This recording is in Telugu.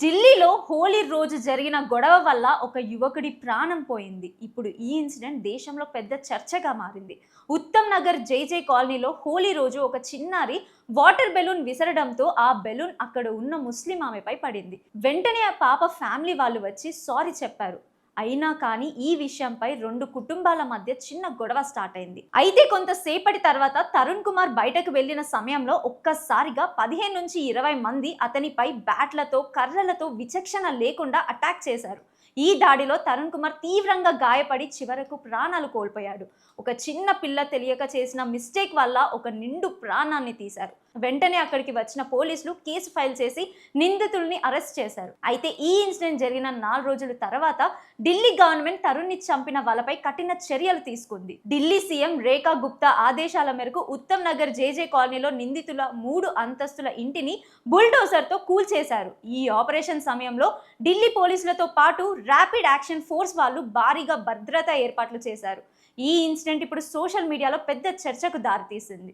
ఢిల్లీలో హోలీ రోజు జరిగిన గొడవ వల్ల ఒక యువకుడి ప్రాణం పోయింది. ఇప్పుడు ఈ ఇన్సిడెంట్ దేశంలో పెద్ద చర్చగా మారింది. ఉత్తమ్ నగర్ జైజై కాలనీలో హోలీ రోజు ఒక చిన్నారి వాటర్ బెలూన్ విసరడంతో ఆ బెలూన్ అక్కడ ఉన్న ముస్లిం ఆమెపై పడింది. వెంటనే ఆ పాప ఫ్యామిలీ వాళ్ళు వచ్చి సారీ చెప్పారు. అయినా కానీ ఈ విషయంపై రెండు కుటుంబాల మధ్య చిన్న గొడవ స్టార్ట్ అయింది. అయితే కొంతసేపటి తర్వాత తరుణ్ కుమార్ బయటకు వెళ్లిన సమయంలో ఒక్కసారిగా 15 నుంచి 20 మంది అతనిపై బ్యాట్లతో కర్రలతో విచక్షణ లేకుండా అటాక్ చేశారు. ఈ దాడిలో తరుణ్ కుమార్ తీవ్రంగా గాయపడి చివరకు ప్రాణాలు కోల్పోయాడు. ఒక చిన్న పిల్ల తెలియక చేసిన మిస్టేక్ వల్ల ఒక నిండు ప్రాణాన్ని తీశారు. వెంటనే అక్కడికి వచ్చిన పోలీసులు కేసు ఫైల్ చేసి నిందితుల్ని అరెస్ట్ చేశారు. అయితే ఈ ఇన్సిడెంట్ జరిగిన 4 రోజుల తర్వాత ఢిల్లీ గవర్నమెంట్ తరుణ్ని చంపిన వాళ్ళపై కఠిన చర్యలు తీసుకుంది. ఢిల్లీ సీఎం రేఖా గుప్తా ఆదేశాల మేరకు ఉత్తమ్ నగర్ జేజే కాలనీలో నిందితుల 3 అంతస్తుల ఇంటిని బుల్డోజర్తో కూల్చేశారు. ఈ ఆపరేషన్ సమయంలో ఢిల్లీ పోలీసులతో పాటు ర్యాపిడ్ యాక్షన్ ఫోర్స్ వాళ్ళు భారీగా భద్రతా ఏర్పాట్లు చేశారు. ఈ ఇన్సిడెంట్ ఇప్పుడు సోషల్ మీడియాలో పెద్ద చర్చకు దారితీసింది.